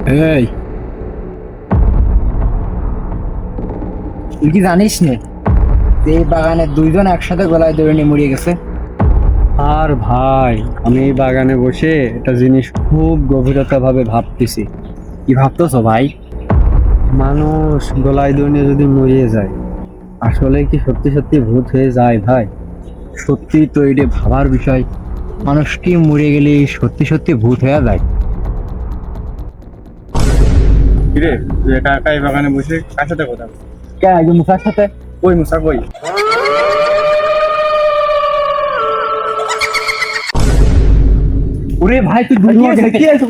এই তুই কি জানিস নে যে এই বাগানে দুইজন একসাথে গলায় দড়ি নিয়ে মরিয়ে গেছে? আর ভাই, আমি এই বাগানে বসে একটা জিনিস খুব গভীরতা ভাবে ভাবতেছি। কি ভাবতেছো ভাই? মানুষ গলায় দড়ি যদি মরিয়ে যায়, আসলে কি সত্যি সত্যি ভূত হয়ে যায় ভাই? সত্যি তো এটা ভাবার বিষয়। মানুষ কি মরে গেলে সত্যি সত্যি ভূত হয়ে যায়? কিরে, তুই একা একা এই বাগানে বসে কার সাথে কথা বলছিস? কে একজন মুসার সাথে? ওই মুসা কই? ওরে ভাই তুই দুনিয়া দেখে কি আছে?